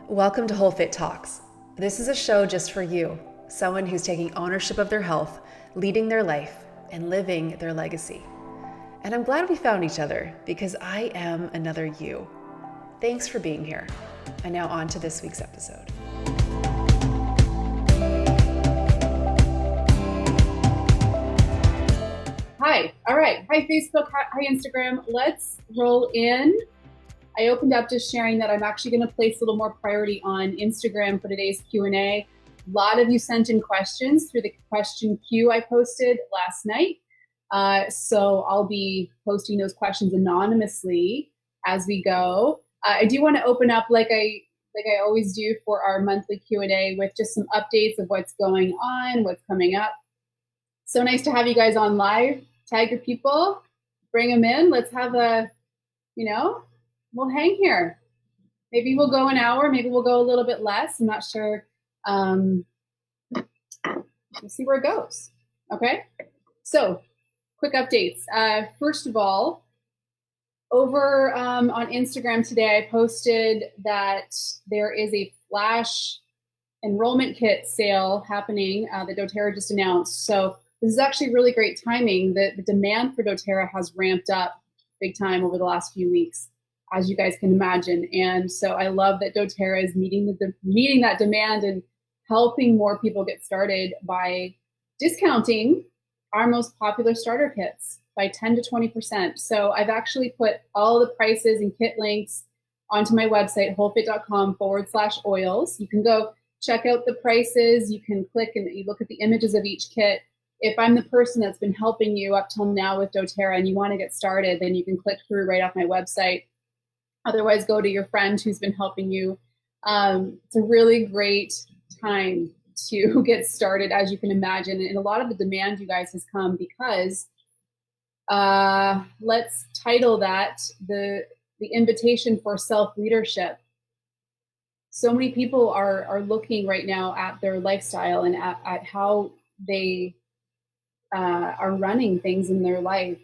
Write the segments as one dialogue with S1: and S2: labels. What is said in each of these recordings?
S1: Welcome to Whole Fit Talks. This is a show just for you, someone who's taking ownership of their health, leading their life, and living their legacy. And I'm glad we found each other because I am another you. Thanks for being here. And now on to this week's episode.
S2: Hi. All right. Hi, Facebook. Hi, Instagram. Let's roll in. I opened up just sharing that I'm actually going to place a little more priority on Instagram for today's Q&A. A lot of you sent in questions through the question queue I posted last night. So I'll be posting those questions anonymously as we go. I do want to open up like I always do for our monthly Q&A with just some updates of what's going on, what's coming up. So nice to have you guys on live. Tag your people, bring them in. Let's have we'll hang here. Maybe we'll go an hour, maybe we'll go a little bit less. I'm not sure. We'll see where it goes. Okay. So quick updates. First of all, over on Instagram today, I posted that there is a flash enrollment kit sale happening that dōTERRA just announced. So this is actually really great timing. The demand for dōTERRA has ramped up big time over the last few weeks, as you guys can imagine. And so I love that dōTERRA is meeting that demand and helping more people get started by discounting our most popular starter kits by 10 to 20%. So I've actually put all the prices and kit links onto my website, wholefit.com/oils. You can go check out the prices. You can click and you look at the images of each kit. If I'm the person that's been helping you up till now with dōTERRA and you want to get started, then you can click through right off my website. Otherwise, go to your friend who's been helping you. It's a really great time to get started, as you can imagine. And a lot of the demand, you guys, has come because let's title that the invitation for self-leadership. So many people are looking right now at their lifestyle and at how they are running things in their life.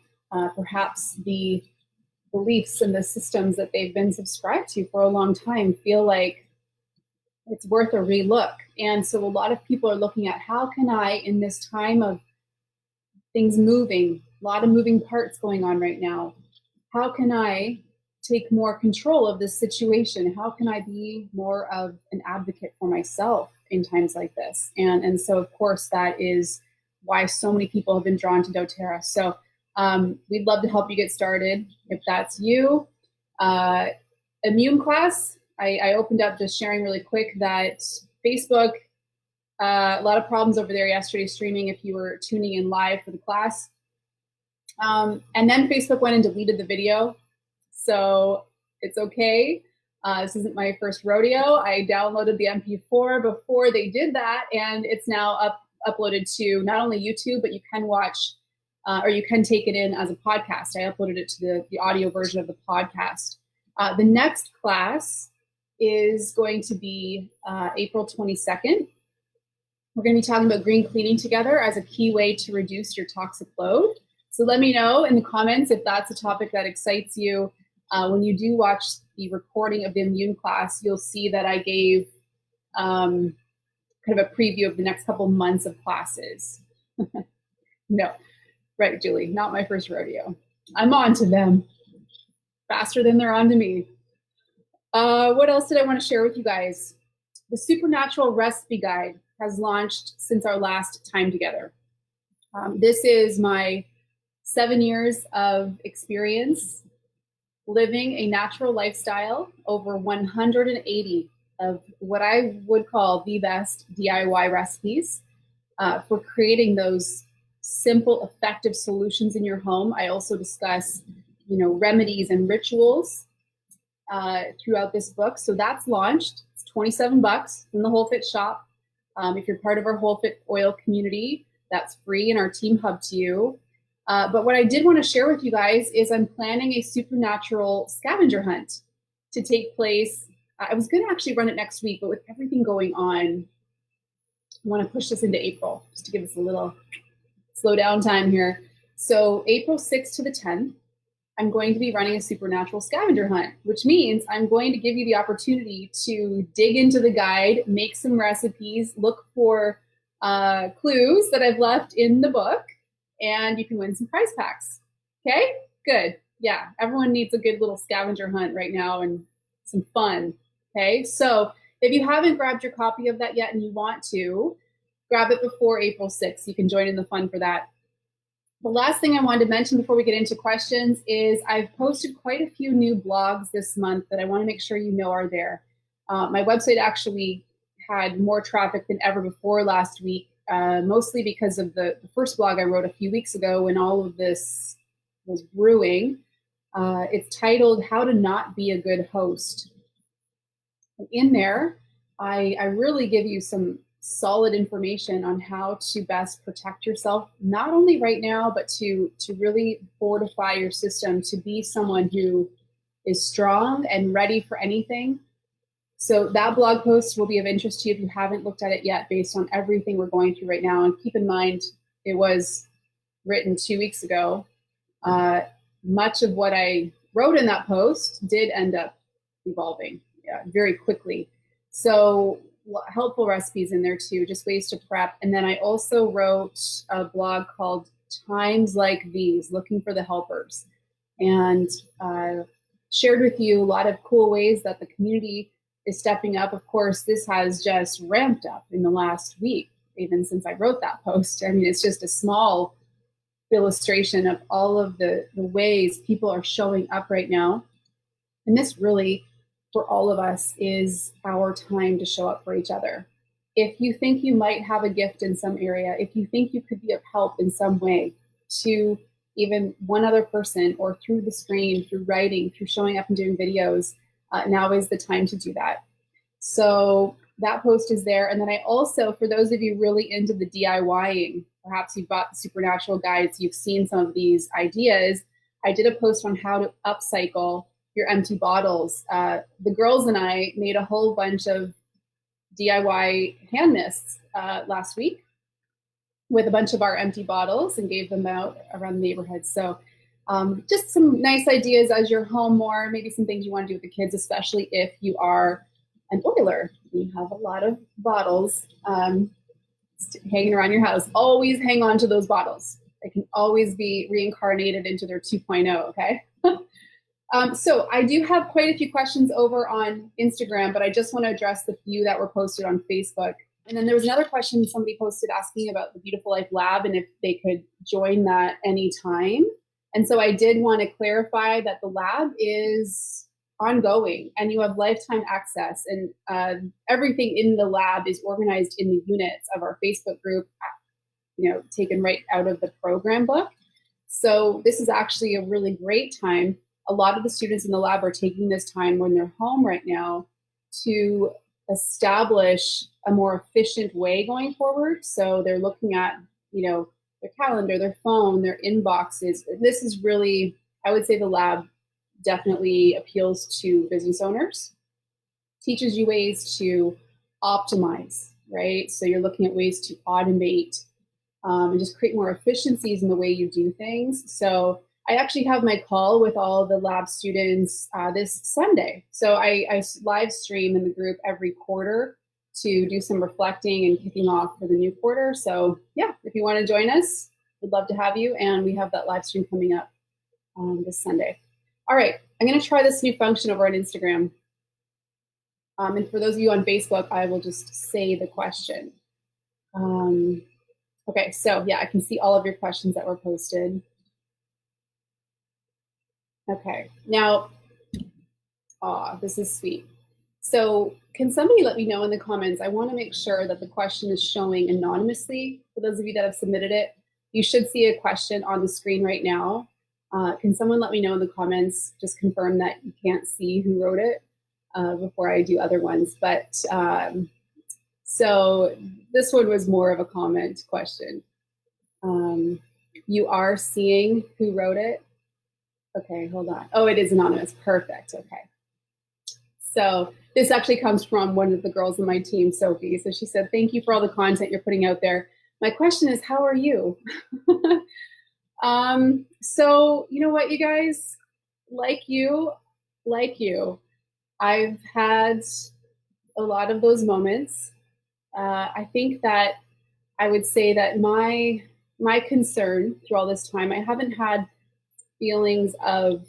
S2: Perhaps the beliefs and the systems that they've been subscribed to for a long time feel like it's worth a relook. And so a lot of people are looking at how can I, in this time of things moving, a lot of moving parts going on right now, how can I take more control of this situation? How can I be more of an advocate for myself in times like this? And so, of course, that is why so many people have been drawn to dōTERRA. So we'd love to help you get started if that's you. Immune class, I opened up just sharing really quick that Facebook, a lot of problems over there yesterday streaming if you were tuning in live for the class. And then Facebook went and deleted the video. So it's okay. This isn't my first rodeo. I downloaded the MP4 before they did that, and it's now uploaded to not only YouTube, but you can watch or you can take it in as a podcast. I uploaded it to the audio version of the podcast. The next class is going to be April 22nd. We're going to be talking about green cleaning together as a key way to reduce your toxic load. So let me know in the comments if that's a topic that excites you. When you do watch the recording of the immune class, you'll see that I gave kind of a preview of the next couple months of classes. No, right, Julie, not my first rodeo. I'm on to them faster than they're on to me. What else did I want to share with you guys? The Supernatural Recipe Guide has launched since our last time together. This is my 7 years of experience living a natural lifestyle, over 180 of what I would call the best DIY recipes for creating those simple, effective solutions in your home. I also discuss, remedies and rituals throughout this book. So that's launched. It's $27 in the Whole Fit shop. If you're part of our Whole Fit Oil community, that's free in our team hub to you. But what I did want to share with you guys is I'm planning a supernatural scavenger hunt to take place. I was going to actually run it next week, but with everything going on, I want to push this into April just to give us a little slow down time here. So April 6th to the 10th, I'm going to be running a supernatural scavenger hunt, which means I'm going to give you the opportunity to dig into the guide, make some recipes, look for clues that I've left in the book, and you can win some prize packs. Okay, good. Yeah, everyone needs a good little scavenger hunt right now and some fun. Okay, so if you haven't grabbed your copy of that yet and you want to, grab it before April 6th. You can join in the fun for that. The last thing I wanted to mention before we get into questions is I've posted quite a few new blogs this month that I want to make sure you know are there. My website actually had more traffic than ever before last week, mostly because of the first blog I wrote a few weeks ago when all of this was brewing. It's titled How to Not Be a Good Host. And in there, I really give you some solid information on how to best protect yourself, not only right now, but to really fortify your system to be someone who is strong and ready for anything. So that blog post will be of interest to you if you haven't looked at it yet, based on everything we're going through right now. And keep in mind, it was written 2 weeks ago. Much of what I wrote in that post did end up evolving very quickly. So helpful recipes in there too, just ways to prep. And then I also wrote a blog called Times Like These, Looking for the Helpers, and shared with you a lot of cool ways that the community is stepping up. Of course, this has just ramped up in the last week, even since I wrote that post. I mean, it's just a small illustration of all of the ways people are showing up right now. And this really, for all of us, is our time to show up for each other. If you think you might have a gift in some area, if you think you could be of help in some way to even one other person, or through the screen, through writing, through showing up and doing videos, now is the time to do that. So that post is there. And then I also, for those of you really into the DIYing, perhaps you've bought the Supernatural guides, you've seen some of these ideas, I did a post on how to upcycle your empty bottles. The girls and I made a whole bunch of DIY hand mists last week with a bunch of our empty bottles and gave them out around the neighborhood. So just some nice ideas as you're home more, maybe some things you want to do with the kids, especially if you are an oiler. You have a lot of bottles hanging around your house. Always hang on to those bottles. They can always be reincarnated into their 2.0, okay? So I do have quite a few questions over on Instagram, but I just want to address the few that were posted on Facebook. And then there was another question somebody posted asking about the Beautiful Life Lab and if they could join that anytime. And so I did want to clarify that the lab is ongoing and you have lifetime access, and everything in the lab is organized in the units of our Facebook group, taken right out of the program book. So this is actually a really great time. A lot of the students in the lab are taking this time when they're home right now to establish a more efficient way going forward. So they're looking at, their calendar, their phone, their inboxes. This is really, I would say the lab definitely appeals to business owners, teaches you ways to optimize, right? So you're looking at ways to automate and just create more efficiencies in the way you do things. So I actually have my call with all the lab students this Sunday. So I live stream in the group every quarter to do some reflecting and kicking off for the new quarter. So yeah, if you want to join us, we'd love to have you. And we have that live stream coming up this Sunday. All right, I'm going to try this new function over on Instagram. And for those of you on Facebook, I will just say the question. Okay, so yeah, I can see all of your questions that were posted. Okay, now, this is sweet. So can somebody let me know in the comments? I want to make sure that the question is showing anonymously. For those of you that have submitted it, you should see a question on the screen right now. Can someone let me know in the comments, just confirm that you can't see who wrote it before I do other ones. But so this one was more of a comment question. You are seeing who wrote it? Okay, hold on. Oh, it is anonymous. Perfect. Okay. So this actually comes from one of the girls in my team, Sophie. So she said, thank you for all the content you're putting out there. My question is, how are you? So you know what, you guys? like you, I've had a lot of those moments. I think that I would say that my concern through all this time, I haven't had feelings of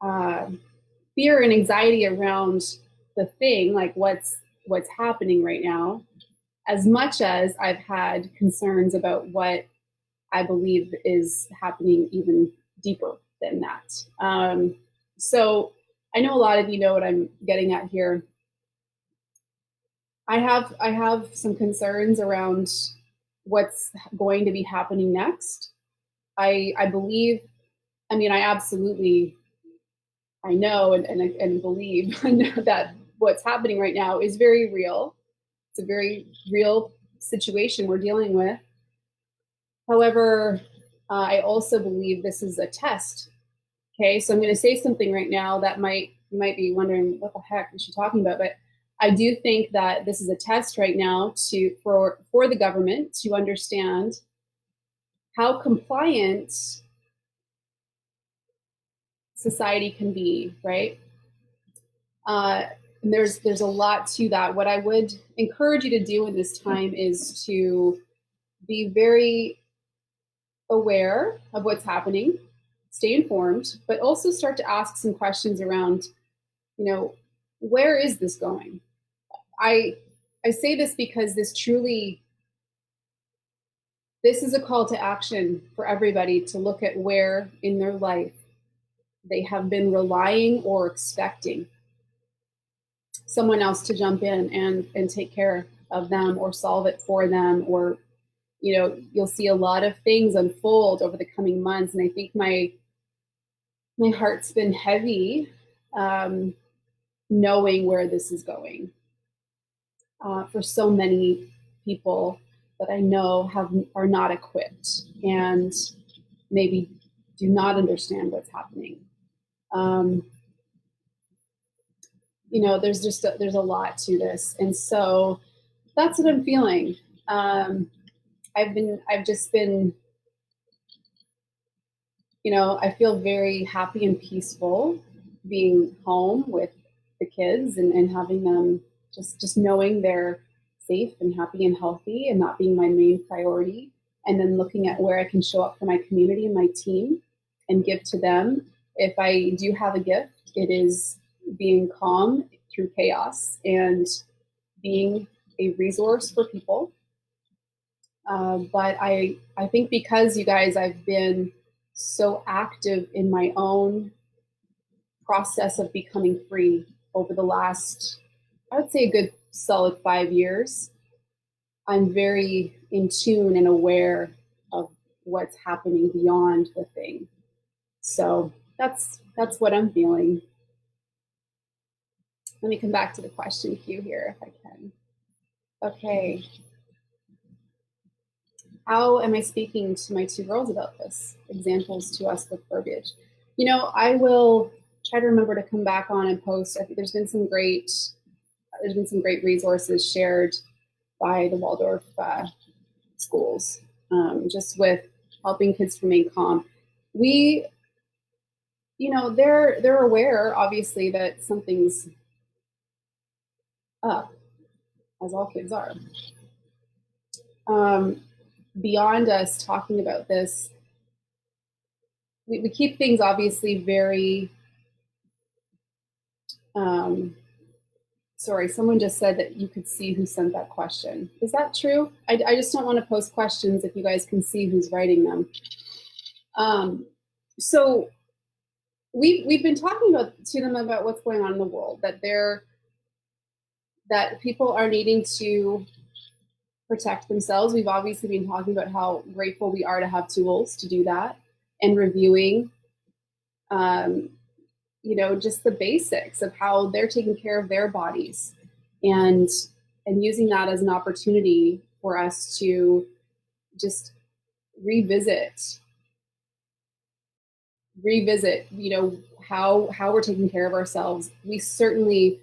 S2: uh, fear and anxiety around the thing, like what's happening right now, as much as I've had concerns about what I believe is happening even deeper than that. So I know a lot of you know what I'm getting at here. I have some concerns around what's going to be happening next. I believe, I mean, I absolutely, I know and believe that what's happening right now is very real. It's a very real situation we're dealing with. However, I also believe this is a test. Okay, so I'm going to say something right now that you might be wondering what the heck is she talking about, but I do think that this is a test right now for the government to understand how compliant society can be, right? And there's a lot to that. What I would encourage you to do in this time is to be very aware of what's happening, stay informed, but also start to ask some questions around, where is this going? I say this because this is a call to action for everybody to look at where in their life they have been relying or expecting someone else to jump in and take care of them or solve it for them, or you'll see a lot of things unfold over the coming months. And I think my heart's been heavy knowing where this is going for so many people that I know are not equipped and maybe do not understand what's happening. There's a lot to this, and so that's what I'm feeling. I've just been, I feel very happy and peaceful being home with the kids and having them just knowing they're safe and happy and healthy and not being my main priority. And then looking at where I can show up for my community and my team and give to them. If I do have a gift, it is being calm through chaos and being a resource for people. But I think because you guys, I've been so active in my own process of becoming free over the last, I would say, a good solid 5 years. I'm very in tune and aware of what's happening beyond the thing. So that's what I'm feeling. Let me come back to the question queue here if I can. Okay. How am I speaking to my 2 girls about this? Examples to us with verbiage. I will try to remember to come back on and post. I think there's been some great resources shared by the Waldorf schools, just with helping kids remain calm. They're aware, obviously, that something's up, as all kids are. Beyond us talking about this, we keep things obviously very, sorry, someone just said that you could see who sent that question. Is that true? I just don't want to post questions if you guys can see who's writing them. So we've been talking to them about what's going on in the world, that people are needing to protect themselves. We've obviously been talking about how grateful we are to have tools to do that, and reviewing, just the basics of how they're taking care of their bodies, and using that as an opportunity for us to just revisit, how we're taking care of ourselves. We certainly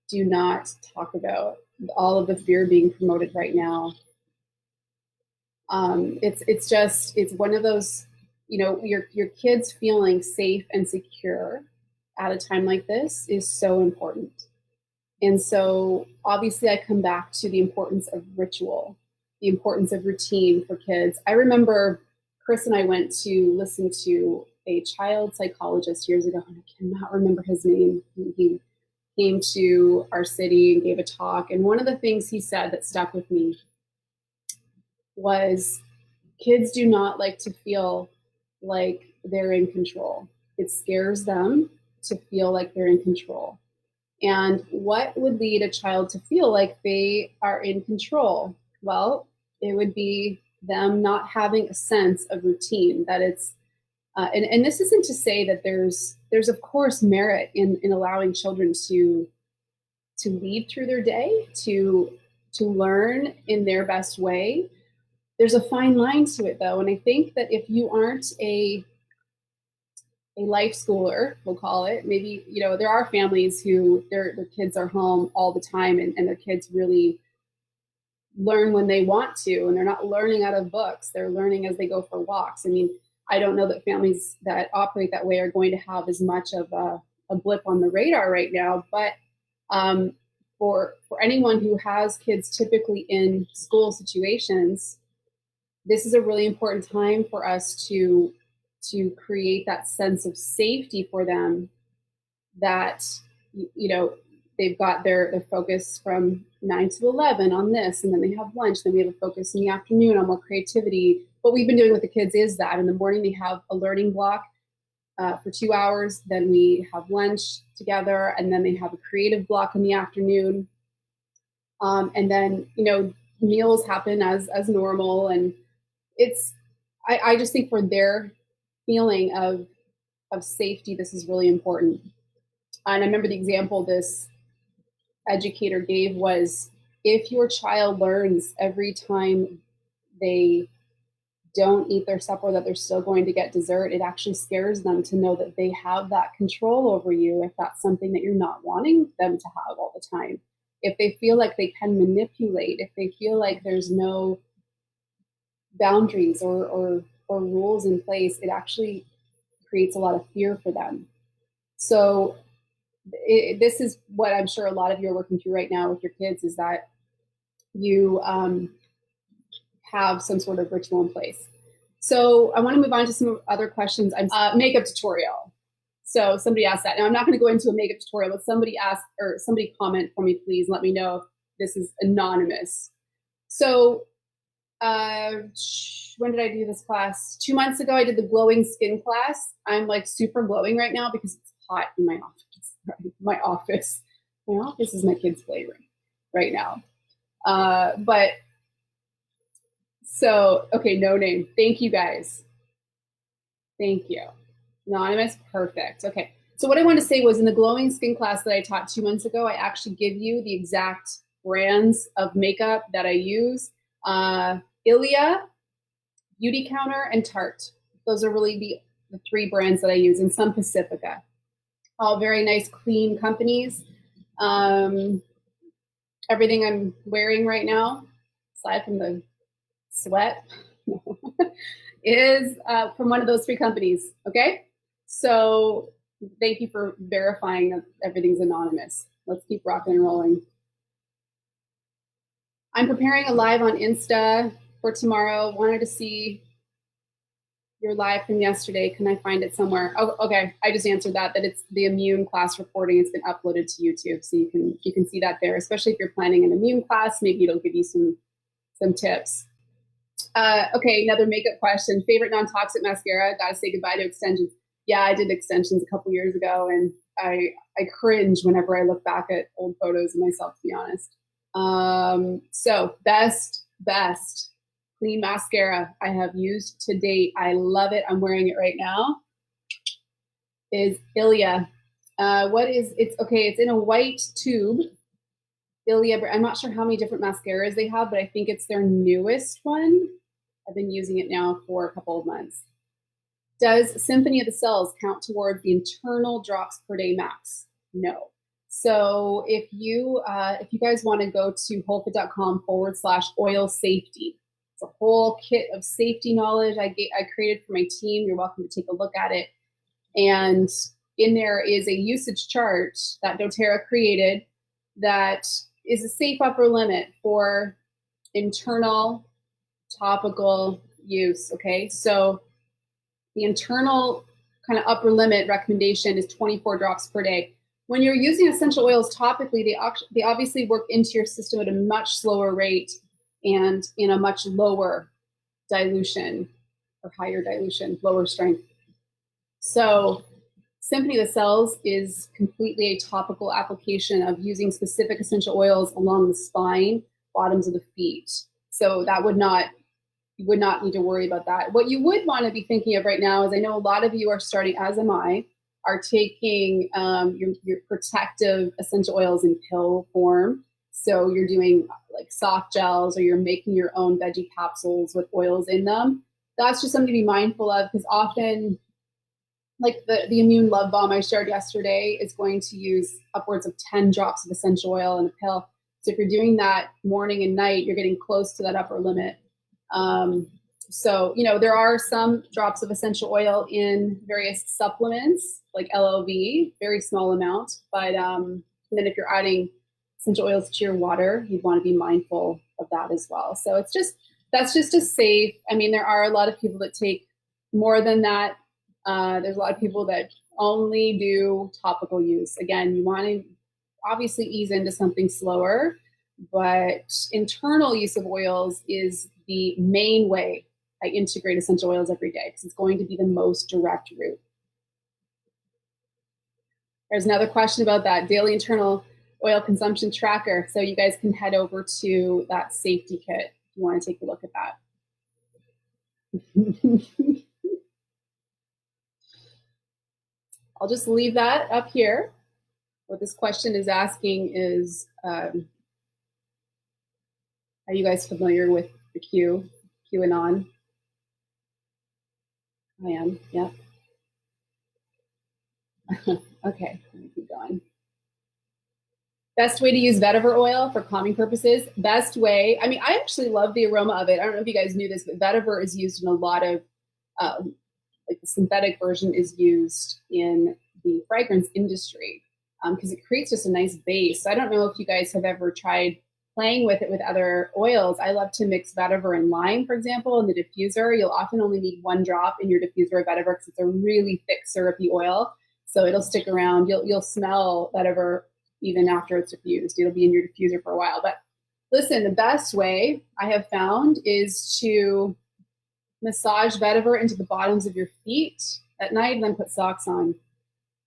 S2: do not talk about all of the fear being promoted right now. It's one of those, your kids feeling safe and secure at a time like this is so important. And so obviously I come back to the importance of ritual, the importance of routine for kids. I remember Chris and I went to listen to a child psychologist years ago, and I cannot remember his name. He came to our city and gave a talk. And one of the things he said that stuck with me was kids do not like to feel like they're in control. It scares them to feel like they're in control. And what would lead a child to feel like they are in control? Well, it would be them not having a sense of routine, that it's, and this isn't to say that there's of course merit in allowing children to lead through their day, to learn in their best way. There's a fine line to it though. And I think that if you aren't a life schooler, we'll call it, maybe, there are families who their kids are home all the time and their kids really learn when they want to, and they're not learning out of books. They're learning as they go for walks. I mean, I don't know that families that operate that way are going to have as much of a blip on the radar right now, but for anyone who has kids typically in school situations, this is a really important time for us to create that sense of safety for them, that, they've got their focus from 9 to 11 on this, and then they have lunch, then we have a focus in the afternoon on more creativity. What we've been doing with the kids is that in the morning they have a learning block for 2 hours, then we have lunch together, and then they have a creative block in the afternoon. And then, meals happen as normal. And I just think for their feeling of safety, this is really important. And I remember the example this educator gave was, if your child learns every time they don't eat their supper that they're still going to get dessert, it actually scares them to know that they have that control over you if that's something that you're not wanting them to have all the time. If they feel like they can manipulate, if they feel like there's no boundaries or rules in place, it actually creates a lot of fear for them. So this is what I'm sure a lot of you are working through right now with your kids, is that you have some sort of ritual in place. So I want to move on to some other questions. Makeup tutorial. So somebody asked that. Now I'm not going to go into a makeup tutorial, but somebody asked, or somebody comment for me, please let me know if this is anonymous. So when did I do this class? 2 months ago, I did the glowing skin class. I'm like super glowing right now because it's hot in my office. My office is my kids' playroom right now. But so, okay, no name. Thank you guys. Thank you. Anonymous, perfect. Okay. So what I wanted to say was, in the glowing skin class that I taught 2 months ago, I actually give you the exact brands of makeup that I use. Ilia, Beauty Counter, and Tarte. Those are really the 3 brands that I use, and some Pacifica. All very nice, clean companies. Everything I'm wearing right now, aside from the sweat, is from one of those 3 companies, okay? So thank you for verifying that everything's anonymous. Let's keep rocking and rolling. I'm preparing a live on Insta for tomorrow. Wanted to see your live from yesterday. Can I find it somewhere? Oh, okay. I just answered that it's the immune class recording. It's been uploaded to YouTube, so you can see that there. Especially if you're planning an immune class, maybe it'll give you some tips. Okay, another makeup question. Favorite non-toxic mascara? Gotta say goodbye to extensions. Yeah, I did extensions a couple years ago, and I cringe whenever I look back at old photos of myself, to be honest. So best clean mascara I have used to date, I love it, I'm wearing it right now, is Ilia. It's in a white tube. Ilia, I'm not sure how many different mascaras they have, but I think it's their newest one. I've been using it now for a couple of months. Does Symphony of the Cells count towards the internal drops per day max? No. So if you guys want to go to wholefit.com/oil safety, It's a whole kit of safety knowledge I created for my team. You're welcome to take a look at it. And in there is a usage chart that doTERRA created that is a safe upper limit for internal topical use. Okay, so the internal kind of upper limit recommendation is 24 drops per day. When you're using essential oils topically, they obviously work into your system at a much slower rate and in a much lower dilution or higher dilution, lower strength. So Symphony of the Cells is completely a topical application of using specific essential oils along the spine, bottoms of the feet. So that you would not need to worry about that. What you would want to be thinking of right now is, I know a lot of you are starting, as am I, are taking your protective essential oils in pill form. So you're doing like soft gels, or you're making your own veggie capsules with oils in them. That's just something to be mindful of, because often, like the immune love bomb I shared yesterday is going to use upwards of 10 drops of essential oil in a pill. So if you're doing that morning and night, you're getting close to that upper limit. So, there are some drops of essential oil in various supplements like LOV, very small amount. But then if you're adding essential oils to your water, you'd want to be mindful of that as well. So that's just a safe. I mean, there are a lot of people that take more than that. There's a lot of people that only do topical use. Again, you want to obviously ease into something slower, but internal use of oils is the main way I integrate essential oils every day, because it's going to be the most direct route. There's another question about that daily internal oil consumption tracker. So you guys can head over to that safety kit if you want to take a look at that. I'll just leave that up here. What this question is asking is, are you guys familiar with the QAnon? I am, yeah. Okay, let me keep going. Best way to use vetiver oil for calming purposes. Best way, I mean, I actually love the aroma of it. I don't know if you guys knew this, but vetiver is used in a lot of, like the synthetic version is used in the fragrance industry because it creates just a nice base. So I don't know if you guys have ever tried playing with it with other oils. I love to mix vetiver and lime, for example, in the diffuser. You'll often only need 1 drop in your diffuser of vetiver because it's a really thick, syrupy oil. So it'll stick around. You'll smell vetiver even after it's diffused. It'll be in your diffuser for a while. But listen, the best way I have found is to massage vetiver into the bottoms of your feet at night and then put socks on.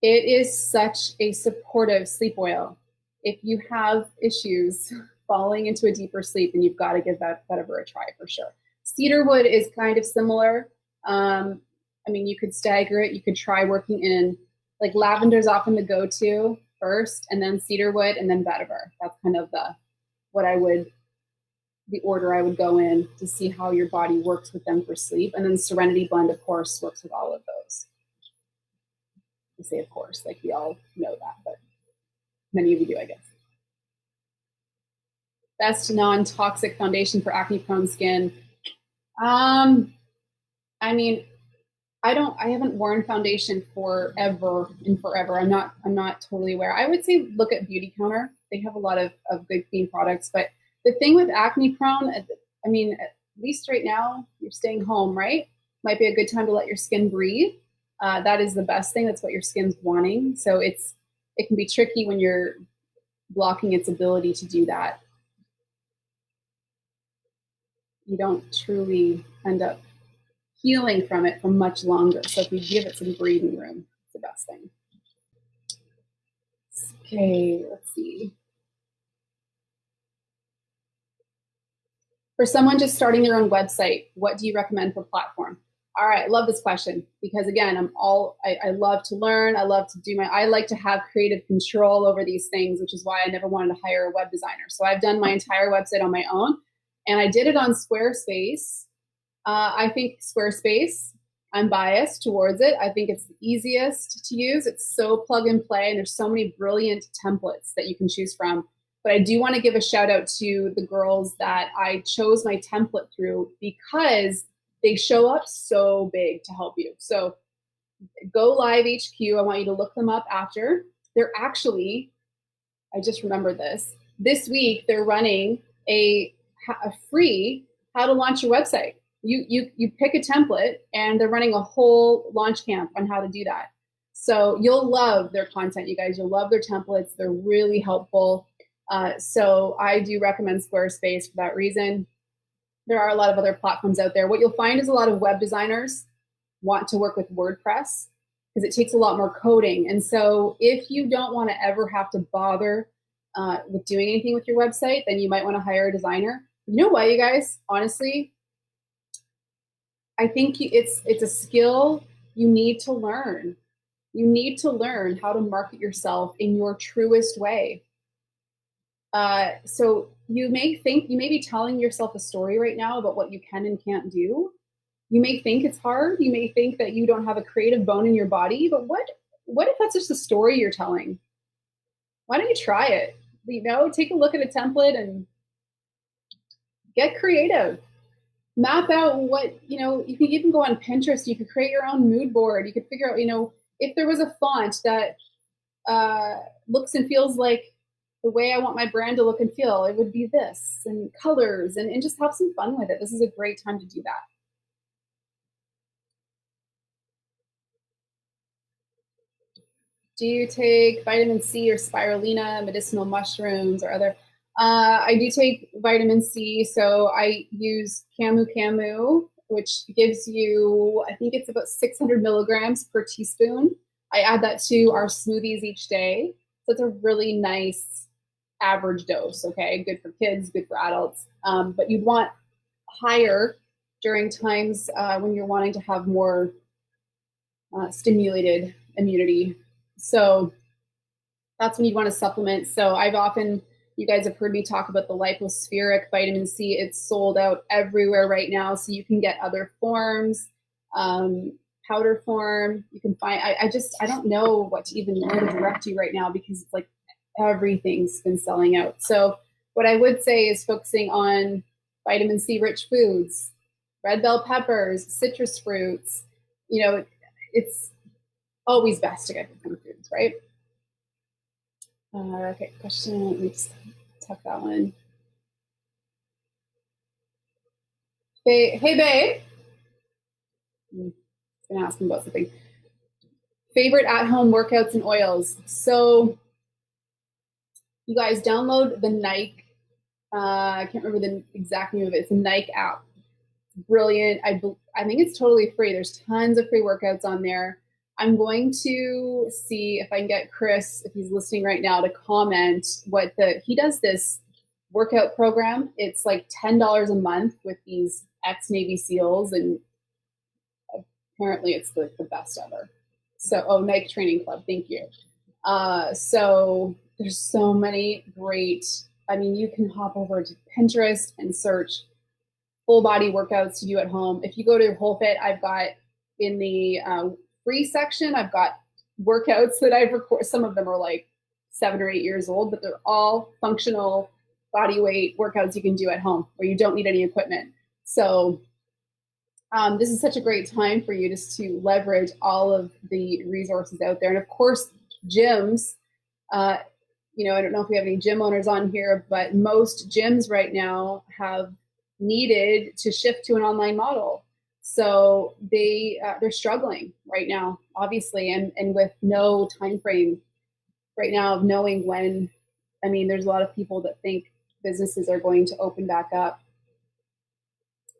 S2: It is such a supportive sleep oil. If you have issues falling into a deeper sleep, then you've got to give that vetiver a try for sure. Cedarwood is kind of similar. I mean, you could stagger it. You could try working in, like lavender is often the go-to first, and then cedarwood, and then vetiver. That's kind of the order I would go in to see how your body works with them for sleep. And then Serenity Blend, of course, works with all of those. I say, of course, like we all know that, but many of you do, I guess. Best non-toxic foundation for acne-prone skin. I mean, I haven't worn foundation forever. I'm not totally aware. I would say look at Beauty Counter. They have a lot of good clean products. But the thing with acne prone, I mean, at least right now, you're staying home, right? Might be a good time to let your skin breathe. That is the best thing. That's what your skin's wanting. So it can be tricky when you're blocking its ability to do that. You don't truly end up healing from it for much longer. So if you give it some breathing room, it's the best thing. Okay, let's see. For someone just starting their own website, what do you recommend for platform? All right, I love this question because again, I love to learn. I love to I like to have creative control over these things, which is why I never wanted to hire a web designer. So I've done my entire website on my own, and I did it on Squarespace. I think Squarespace, I'm biased towards it. I think it's the easiest to use. It's so plug and play, and there's so many brilliant templates that you can choose from. But I do want to give a shout out to the girls that I chose my template through, because they show up so big to help you. So Go Live HQ, I want you to look them up after. They're actually, I just remembered this week they're running a free how to launch your website. You pick a template and they're running a whole launch camp on how to do that. So you'll love their content, you guys. You'll love their templates. They're really helpful. So I do recommend Squarespace for that reason. There are a lot of other platforms out there. What you'll find is a lot of web designers want to work with WordPress because it takes a lot more coding. And so if you don't want to ever have to bother with doing anything with your website, then you might want to hire a designer. You know what, you guys? Honestly, I think it's a skill you need to learn. You need to learn how to market yourself in your truest way. So you may be telling yourself a story right now about what you can and can't do. You may think it's hard. You may think that you don't have a creative bone in your body, but what if that's just a story you're telling? Why don't you try it? You know, take a look at a template and get creative. Map out what, you know, you can even go on Pinterest. You could create your own mood board. You could figure out, you know, if there was a font that looks and feels like the way I want my brand to look and feel, it would be this, and colors, and just have some fun with it. This is a great time to do that. Do you take vitamin C or spirulina, medicinal mushrooms, or other? I do take vitamin C, so I use camu, which gives you, I think it's about 600 milligrams per teaspoon. I add that to our smoothies each day. So it's a really nice average dose, okay? Good for kids, good for adults. But you'd want higher during times when you're wanting to have more stimulated immunity. So that's when you want to supplement. So you guys have heard me talk about the lipospheric vitamin C. It's sold out everywhere right now. So you can get other forms, powder form. You can find, I don't know where to direct you right now, because it's like everything's been selling out. So what I would say is focusing on vitamin C rich foods, red bell peppers, citrus fruits. You know, it's always best to get from foods, right? Okay, question. Let me just tuck that one. Hey, babe. I'm gonna ask him about something. Favorite at-home workouts and oils. So, you guys download the Nike. I can't remember the exact name of it. It's a Nike app. Brilliant. I think it's totally free. There's tons of free workouts on there. I'm going to see if I can get Chris, if he's listening right now, to comment he does this workout program. It's like $10 a month with these ex-Navy SEALs, and apparently it's the best ever. So, Nike Training Club, thank you. So there's so many great, you can hop over to Pinterest and search full body workouts to do at home. If you go to WholeFit, I've got in the free section, I've got workouts that I've recorded. Some of them are like 7 or 8 years old, but they're all functional body weight workouts you can do at home where you don't need any equipment. So this is such a great time for you just to leverage all of the resources out there. And of course, gyms, I don't know if we have any gym owners on here, but most gyms right now have needed to shift to an online model. So they're struggling right now, obviously, and with no time frame right now of knowing when. There's a lot of people that think businesses are going to open back up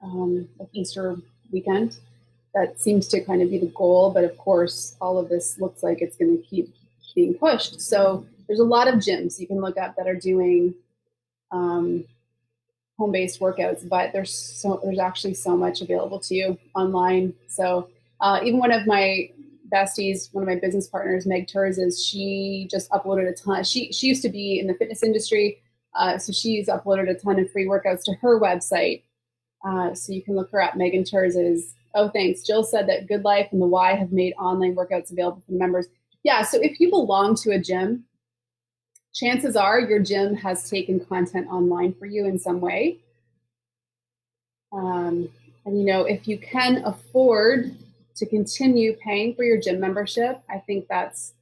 S2: like Easter weekend. That seems to kind of be the goal, but of course, all of this looks like it's going to keep being pushed. So there's a lot of gyms you can look up that are doing home-based workouts, but there's actually so much available to you online. So even one of my besties, one of my business partners, Meg Terzes, she just uploaded a ton. She used to be in the fitness industry, so she's uploaded a ton of free workouts to her website. So you can look her up, Megan Terzes. Oh, thanks. Jill said that Good Life and the Y have made online workouts available for members. Yeah, so if you belong to a gym, chances are your gym has taken content online for you in some way. And you know, if you can afford to continue paying for your gym membership, I think that's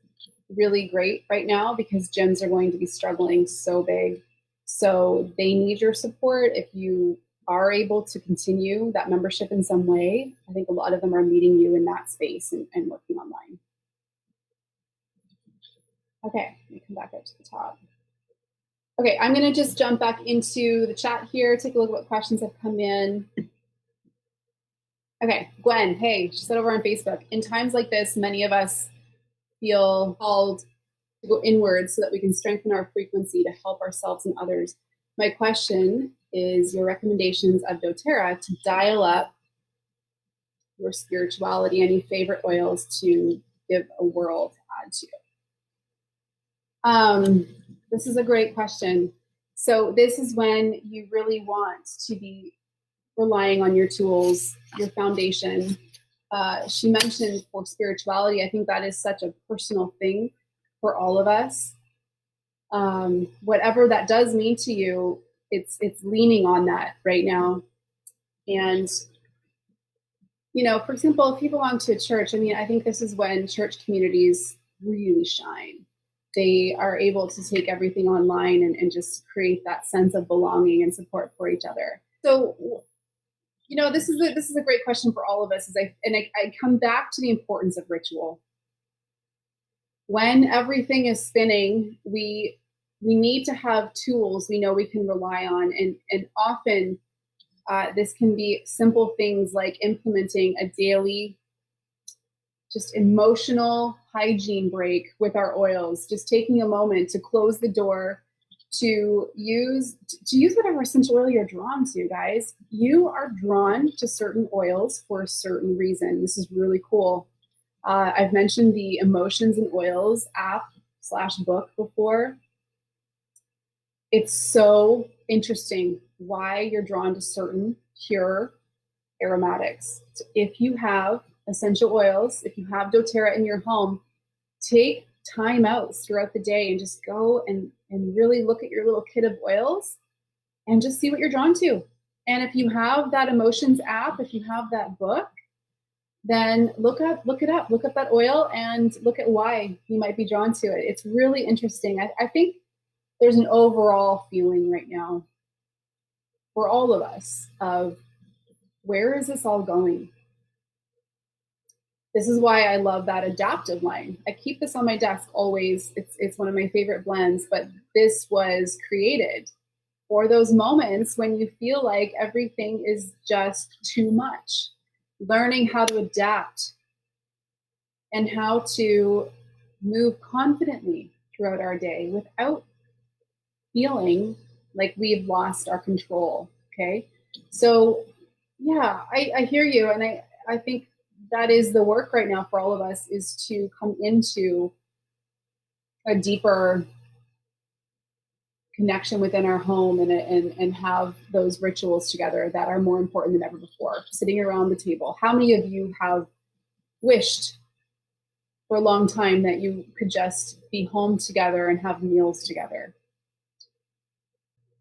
S2: really great right now, because gyms are going to be struggling so big. So they need your support. If you are able to continue that membership in some way, I think a lot of them are meeting you in that space and working online. Okay, let me come back up to the top. Okay, I'm going to just jump back into the chat here, take a look at what questions have come in. Okay, Gwen, hey, she said over on Facebook, in times like this, many of us feel called to go inward so that we can strengthen our frequency to help ourselves and others. My question is your recommendations of doTERRA to dial up your spirituality, any favorite oils to give a whirl to add to. This is a great question. So this is when you really want to be relying on your tools, your foundation. She mentioned for spirituality, I think that is such a personal thing for all of us. Whatever that does mean to you, it's leaning on that right now. And, you know, for example, if you belong to a church, I mean, I think this is when church communities really shine. They are able to take everything online and just create that sense of belonging and support for each other. So, you know, this is a great question for all of us. I come back to the importance of ritual. When everything is spinning, we need to have tools we know we can rely on, and often this can be simple things like implementing a daily, just emotional hygiene break with our oils. Just taking a moment to close the door, to use whatever essential oil you're drawn to, guys. You are drawn to certain oils for a certain reason. This is really cool. I've mentioned the Emotions and Oils app/book before. It's so interesting why you're drawn to certain pure aromatics. So if you have essential oils, if you have doTERRA in your home, take time out throughout the day and just go and really look at your little kit of oils and just see what you're drawn to. And if you have that Emotions app, if you have that book, then look it up, look up that oil and look at why you might be drawn to it. It's really interesting. I think there's an overall feeling right now for all of us of where is this all going? This is why I love that adaptive line. I keep this on my desk always. It's one of my favorite blends, but this was created for those moments when you feel like everything is just too much. Learning how to adapt and how to move confidently throughout our day without feeling like we've lost our control. Okay. So yeah, I hear you. And I think that is the work right now for all of us, is to come into a deeper connection within our home and have those rituals together that are more important than ever before. Sitting around the table. How many of you have wished for a long time that you could just be home together and have meals together?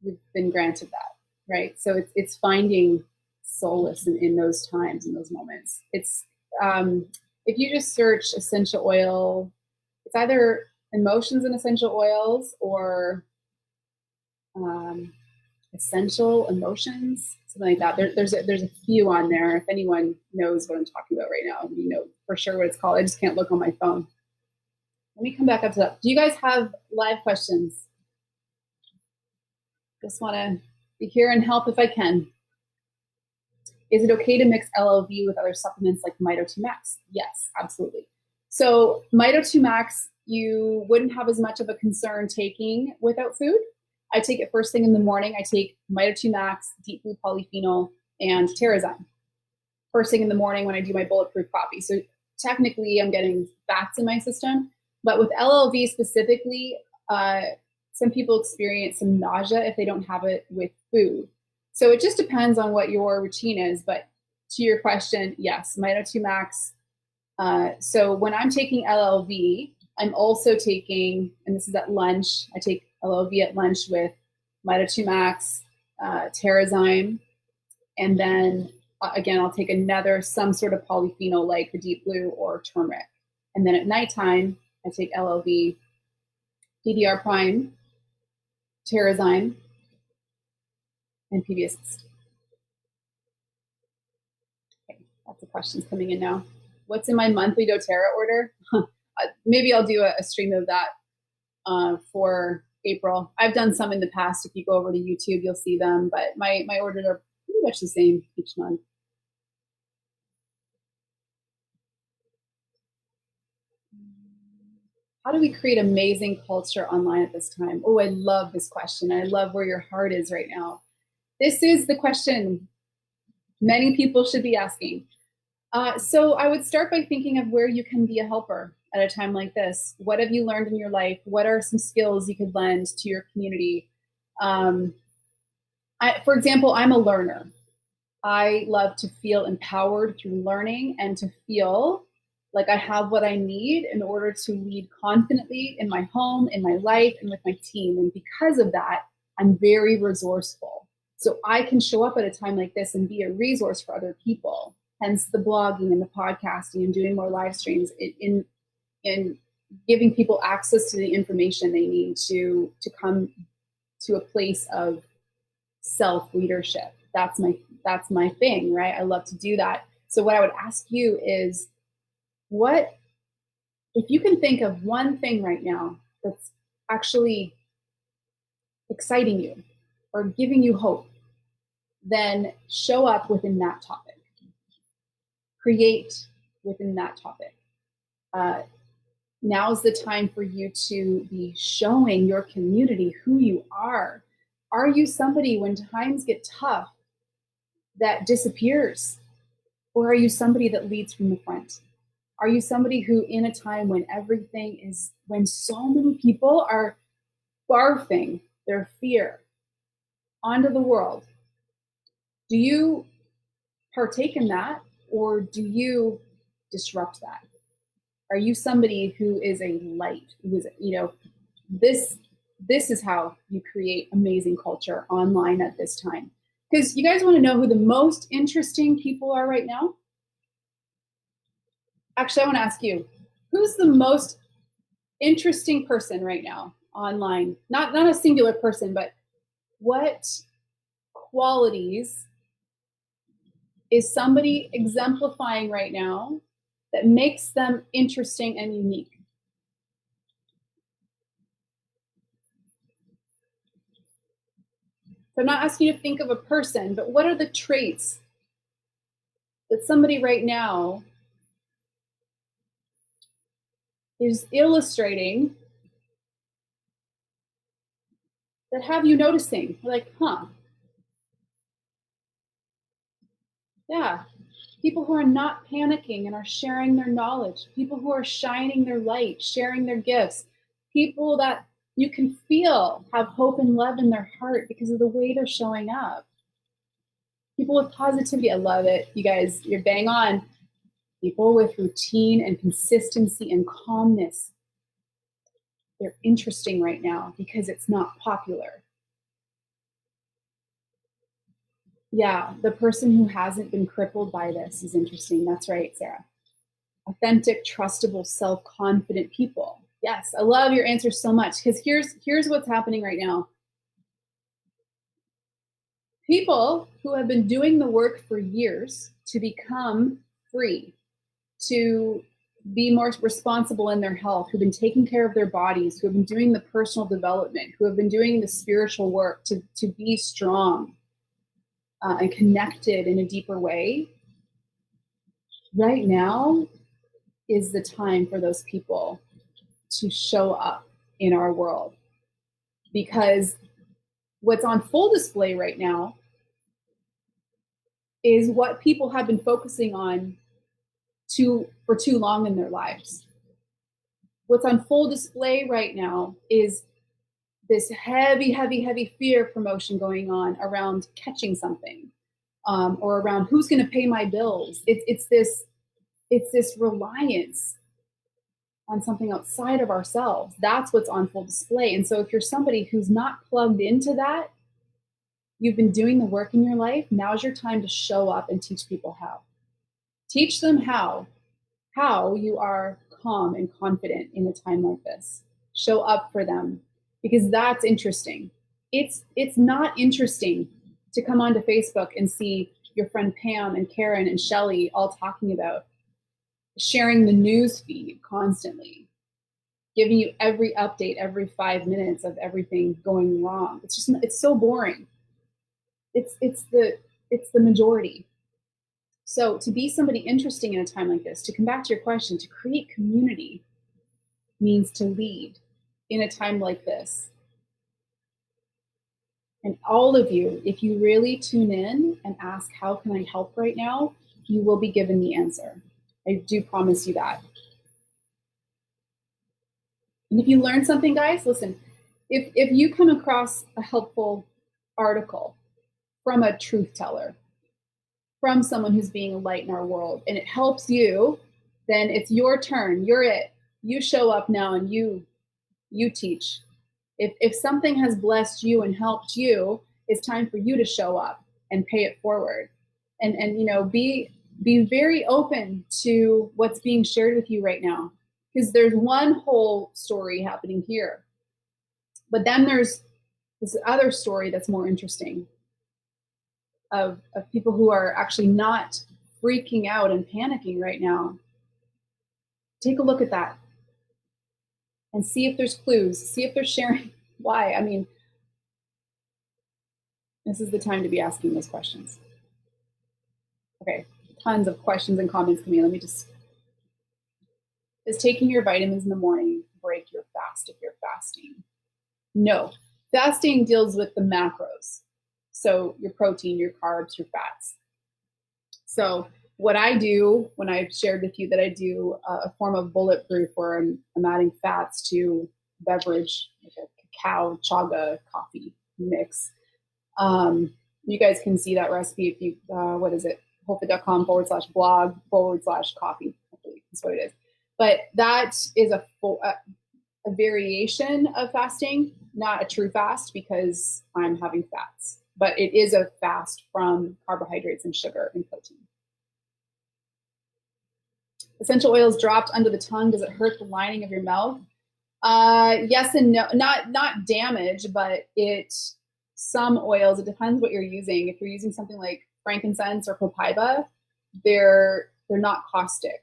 S2: You've been granted that, right? So it's finding solace in those times, in those moments. It's if you just search essential oil, it's either Emotions and Essential Oils or Essential Emotions, something like that. There's a few on there. If anyone knows what I'm talking about right now, you know for sure what it's called. I just can't look on my phone. Let me come back up to that. Do you guys have live questions? Just want to be here and help if I can. Is it okay to mix LLV with other supplements like Mito 2 Max? Yes, absolutely. So Mito 2 Max, you wouldn't have as much of a concern taking without food. I take it first thing in the morning. I take Mito 2 Max, Deep Blue Polyphenol, and Terrazyme first thing in the morning when I do my bulletproof coffee. So technically I'm getting fats in my system, but with LLV specifically, some people experience some nausea if they don't have it with food. So it just depends on what your routine is. But to your question, yes, Mito 2 Max. So when I'm taking LLV, I'm also taking, and this is at lunch, I take LOV at lunch with Mida 2 Max, Terrazyme, and then again, I'll take some sort of polyphenol like the deep blue or turmeric. And then at nighttime, I take LOV, DDR Prime, Terrazyme, and PBS. Okay, lots of questions coming in now. What's in my monthly doTERRA order? Maybe I'll do a stream of that for April. I've done some in the past. If you go over to YouTube, you'll see them, but my orders are pretty much the same each month. How do we create amazing culture online at this time? Oh, I love this question. I love where your heart is right now. This is the question many people should be asking. So I would start by thinking of where you can be a helper at a time like this. What have you learned in your life? What are some skills you could lend to your community? For example, I'm a learner. I love to feel empowered through learning and to feel like I have what I need in order to lead confidently in my home, in my life, and with my team. And because of that, I'm very resourceful. So I can show up at a time like this and be a resource for other people. Hence the blogging and the podcasting and doing more live streams in giving people access to the information they need to come to a place of self-leadership. That's my thing, right? I love to do that. So what I would ask you is, what if you can think of one thing right now that's actually exciting you or giving you hope, then show up within that topic. Create within that topic. Now's the time for you to be showing your community who you are. Are you somebody when times get tough that disappears? Or are you somebody that leads from the front? Are you somebody who, in a time when when so many people are barfing their fear onto the world, do you partake in that, or do you disrupt that? Are you somebody who is a light, who is, this is how you create amazing culture online at this time. Because you guys want to know who the most interesting people are right now? Actually, I want to ask you, who's the most interesting person right now online? Not a singular person, but what qualities is somebody exemplifying right now that makes them interesting and unique? So I'm not asking you to think of a person, but what are the traits that somebody right now is illustrating that have you noticing? Like, yeah. People who are not panicking and are sharing their knowledge, people who are shining their light, sharing their gifts, people that you can feel have hope and love in their heart because of the way they're showing up. People with positivity, I love it. You guys, you're bang on. People with routine and consistency and calmness, they're interesting right now because it's not popular. Yeah, the person who hasn't been crippled by this is interesting. That's right, Sarah. Authentic, trustable, self-confident people. Yes, I love your answer so much because here's what's happening right now. People who have been doing the work for years to become free, to be more responsible in their health, who've been taking care of their bodies, who have been doing the personal development, who have been doing the spiritual work to be strong and connected in a deeper way, right now is the time for those people to show up in our world. Because what's on full display right now is what people have been focusing on for too long in their lives. What's on full display right now is this heavy, heavy, heavy fear promotion going on around catching something, or around who's going to pay my bills. It's this reliance on something outside of ourselves. That's what's on full display. And so if you're somebody who's not plugged into that, you've been doing the work in your life, now's your time to show up and teach people how. Teach them how you are calm and confident in a time like this. Show up for them, because that's interesting. It's not interesting to come onto Facebook and see your friend Pam and Karen and Shelly all talking about sharing the news feed constantly, giving you every update every 5 minutes of everything going wrong. It's so boring. It's the majority. So to be somebody interesting in a time like this, to come back to your question, to create community means to lead in a time like this. And all of you, if you really tune in and ask, how can I help right now? You will be given the answer. I do promise you that. And if you learn something, guys, listen, if you come across a helpful article from a truth teller, from someone who's being a light in our world, and it helps you, then it's your turn. You're it. You show up now and you teach. If something has blessed you and helped you, it's time for you to show up and pay it forward. And be very open to what's being shared with you right now, because there's one whole story happening here, but then there's this other story that's more interesting of people who are actually not freaking out and panicking right now. Take a look at that and see if there's clues, see if they're sharing why. I mean, this is the time to be asking those questions. Okay, tons of questions and comments coming in. Is taking your vitamins in the morning break your fast if you're fasting? No, fasting deals with the macros. So your protein, your carbs, your fats. So what I do when I've shared with you that I do a form of bulletproof where I'm adding fats to beverage, like a cacao chaga coffee mix. You guys can see that recipe if you, what is it? holfit.com/blog/coffee. That's what it is. But that is a variation of fasting, not a true fast because I'm having fats. But it is a fast from carbohydrates and sugar and protein. Essential oils dropped under the tongue. Does it hurt the lining of your mouth? Yes and no. Not damage, but some oils, it depends what you're using. If you're using something like frankincense or copaiba, they're not caustic.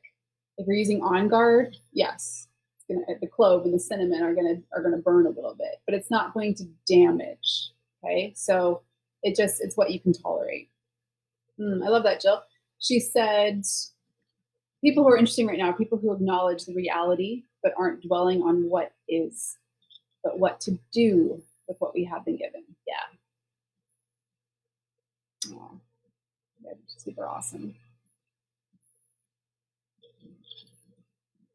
S2: If you're using On Guard, yes, the clove and the cinnamon are gonna burn a little bit, but it's not going to damage. Okay, so it's what you can tolerate. I love that, Jill. She said, people who are interesting right now are people who acknowledge the reality but aren't dwelling on what is, but what to do with what we have been given. Yeah. Oh, super awesome.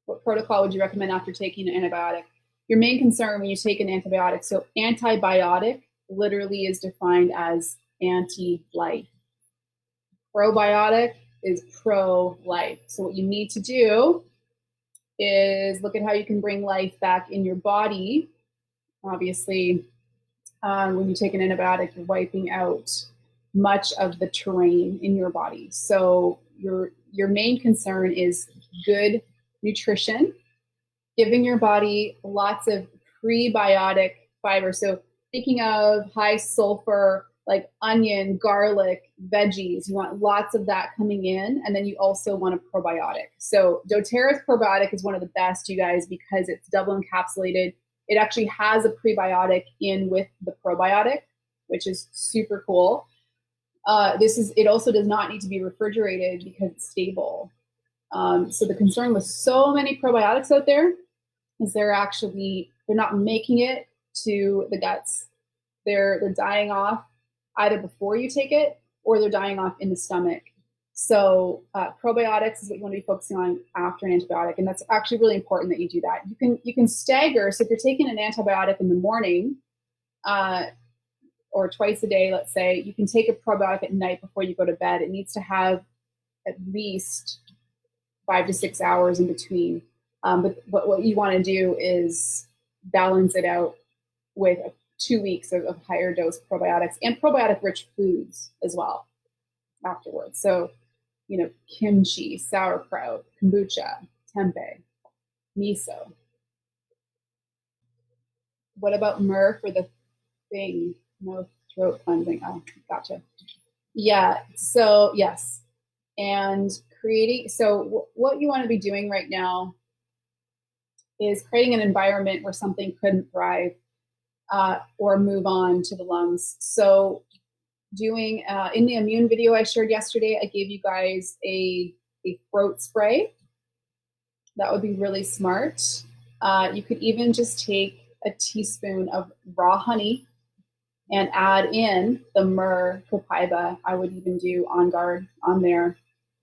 S2: What protocol would you recommend after taking an antibiotic? Your main concern when you take an antibiotic, so antibiotic literally is defined as anti-life. Probiotic is pro-life. So what you need to do is look at how you can bring life back in your body. Obviously, when you take an antibiotic, you're wiping out much of the terrain in your body. So your main concern is good nutrition, giving your body lots of prebiotic fiber. So thinking of high sulfur, like onion, garlic, veggies, you want lots of that coming in. And then you also want a probiotic. So dōTERRA's probiotic is one of the best, you guys, because it's double encapsulated. It actually has a prebiotic in with the probiotic, which is super cool. It also does not need to be refrigerated because it's stable. So the concern with so many probiotics out there is they're not making it to the guts. They're dying off either before you take it or they're dying off in the stomach. So probiotics is what you want to be focusing on after an antibiotic, and that's actually really important that you do that. You can stagger. So if you're taking an antibiotic in the morning or twice a day, let's say, you can take a probiotic at night before you go to bed. It needs to have at least 5 to 6 hours in between. But what you want to do is balance it out with 2 weeks of higher dose probiotics and probiotic rich foods as well afterwards. So, you know, kimchi, sauerkraut, kombucha, tempeh, miso. What about myrrh for the thing? No throat cleansing. Oh, gotcha. Yeah. So yes. And creating, so what you want to be doing right now is creating an environment where something couldn't thrive or move on to the lungs. So doing, in the immune video I shared yesterday, I gave you guys a throat spray. That would be really smart. You could even just take a teaspoon of raw honey and add in the myrrh copaiba. I would even do On Guard on there.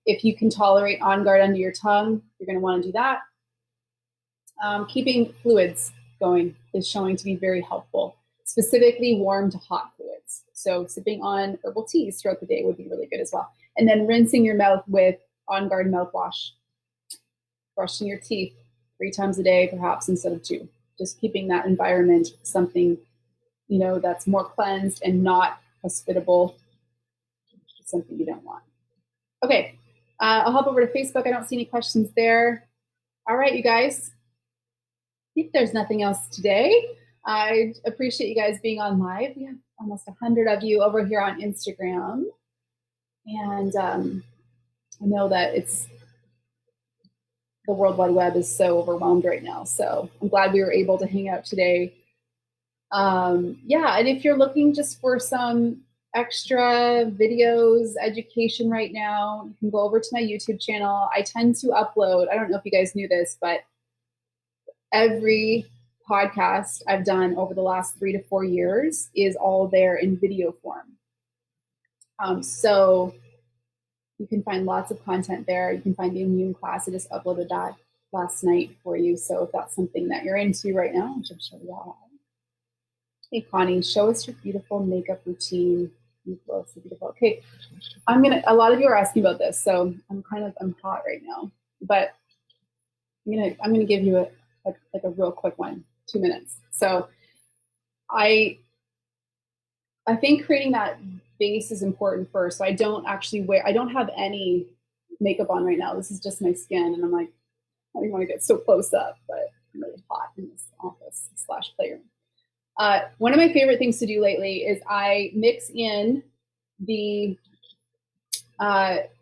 S2: If you can tolerate On Guard under your tongue, you're going to want to do that. Keeping fluids going is showing to be very helpful, specifically warm to hot fluids. So sipping on herbal teas throughout the day would be really good as well. And then rinsing your mouth with On Guard mouthwash. Brushing your teeth 3 times a day, perhaps instead of 2. Just keeping that environment something, you know, that's more cleansed and not hospitable. Something you don't want. Okay, I'll hop over to Facebook. I don't see any questions there. All right, you guys. I think there's nothing else today. I appreciate you guys being on live. We have almost 100 of you over here on Instagram. And I know that the World Wide Web is so overwhelmed right now. So I'm glad we were able to hang out today. Yeah, and if you're looking just for some extra videos, education right now, you can go over to my YouTube channel. I tend to upload, I don't know if you guys knew this, but every podcast I've done over the last 3 to 4 years is all there in video form. So you can find lots of content there. You can find the immune class. I just uploaded that last night for you. So if that's something that you're into right now, which I'm sure you all have. Hey, Connie, show us your beautiful makeup routine. You look so beautiful. Okay, a lot of you are asking about this, so I'm hot right now, but I'm gonna give you a real quick one, 2 minutes. So I think creating that base is important first. So I don't have any makeup on right now. This is just my skin, and I'm like, I don't want to get so close up, but I'm really hot in this office / playroom. One of my favorite things to do lately is I mix in the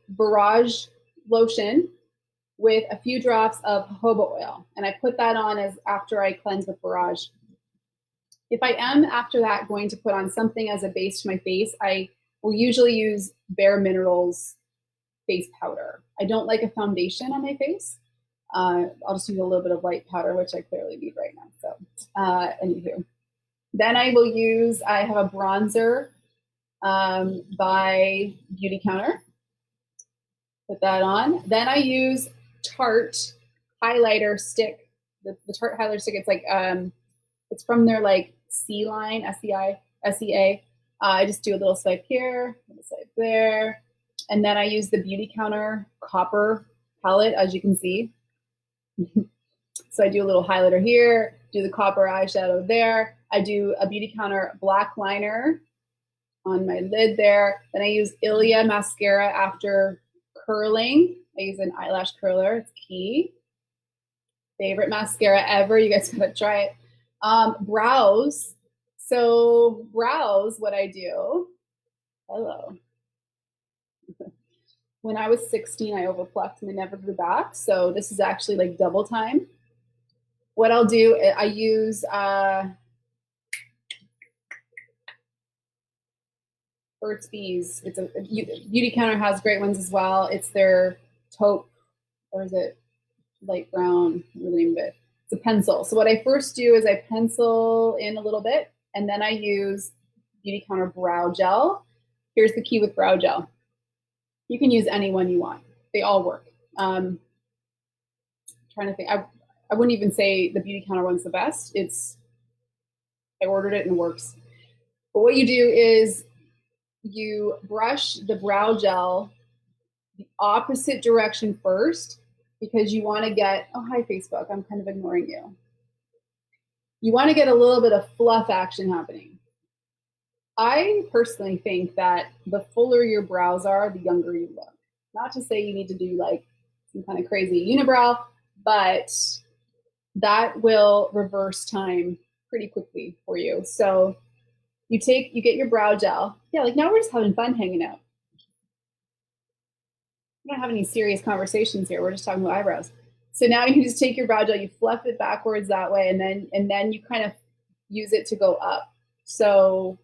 S2: barrage lotion with a few drops of jojoba oil, and I put that on as after I cleanse with barrage. If I am after that going to put on something as a base to my face, I will usually use Bare Minerals face powder. I don't like a foundation on my face. I'll just use a little bit of light powder, which I clearly need right now. So anywho. Then I have a bronzer by Beauty Counter. Put that on. Then I use Tarte highlighter stick. The Tarte highlighter stick, it's like, it's from their like C line, SEA. I just do a little swipe here, a little swipe there. And then I use the Beauty Counter copper palette, as you can see. So I do a little highlighter here, do the copper eyeshadow there. I do a Beauty Counter black liner on my lid there. Then I use Ilia mascara after curling. I use an eyelash curler, it's key. Favorite mascara ever, you guys gotta try it. Brows. So brows, what I do, hello. When I was 16, I overplucked and they never grew back. So this is actually like double time. What I'll do, I use Burt's Bees. It's Beauty Counter has great ones as well. It's their taupe, or is it light brown? It's a pencil. So what I first do is I pencil in a little bit, and then I use Beauty Counter brow gel. Here's the key with brow gel. You can use any one you want. They all work. Trying to think. I wouldn't even say the Beauty Counter one's the best. I ordered it and it works. But what you do is you brush the brow gel the opposite direction first because you want to get, oh, hi, Facebook, I'm kind of ignoring you. You want to get a little bit of fluff action happening. I personally think that the fuller your brows are, the younger you look. Not to say you need to do like some kind of crazy unibrow, but that will reverse time pretty quickly for you. So you get your brow gel. Yeah, like now we're just having fun hanging out. We don't have any serious conversations here. We're just talking about eyebrows. So now you just take your brow gel, you fluff it backwards that way, and then you kind of use it to go up. So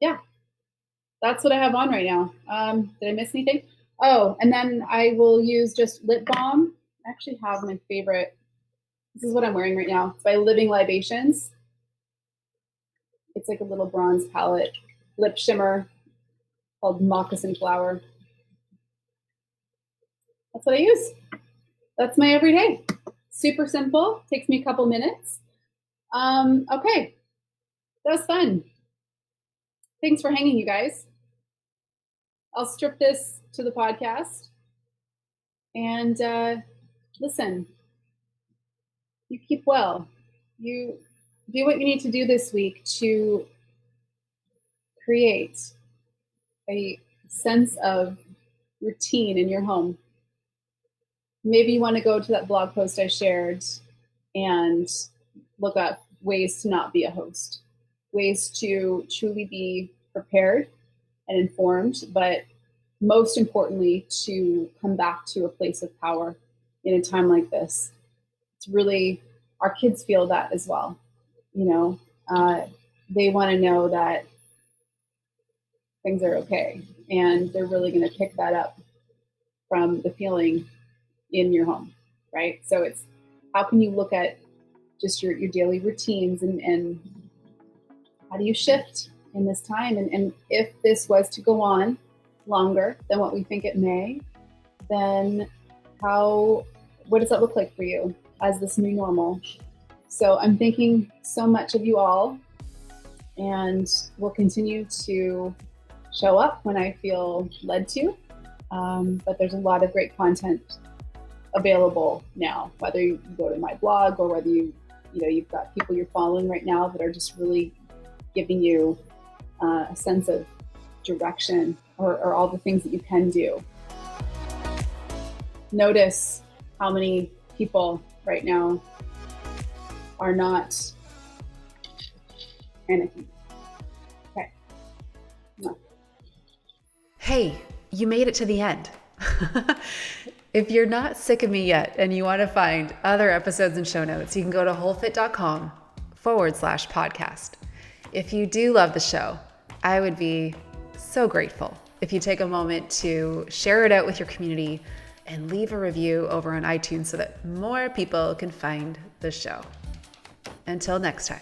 S2: yeah, that's what I have on right now. Did I miss anything? Oh, and then I will use just lip balm. I actually have my favorite. This is what I'm wearing right now. It's by Living Libations. It's like a little bronze palette lip shimmer called Moccasin Flower. That's what I use. That's my everyday. Super simple. Takes me a couple minutes. Okay, that was fun. Thanks for hanging, you guys. I'll strip this to the podcast. And listen, you keep well. You do what you need to do this week to create a sense of routine in your home. Maybe you want to go to that blog post I shared and look up ways to not be a host, ways to truly be prepared and informed, but most importantly, to come back to a place of power in a time like this. It's really, our kids feel that as well. You know, they want to know that things are okay, and they're really going to pick that up from the feeling in your home, right? So it's, how can you look at just your daily routines and how do you shift in this time? And if this was to go on longer than what we think it may, then what does that look like for you as this new normal? So I'm thinking so much of you all, and will continue to show up when I feel led to. But there's a lot of great content available now, whether you go to my blog or whether you've got people you're following right now that are just really giving you a sense of direction or all the things that you can do. Notice how many people right now are not panicking. Okay. No.
S1: Hey, you made it to the end. If you're not sick of me yet and you want to find other episodes and show notes, you can go to wholefit.com/podcast. If you do love the show, I would be so grateful if you take a moment to share it out with your community and leave a review over on iTunes so that more people can find the show. Until next time.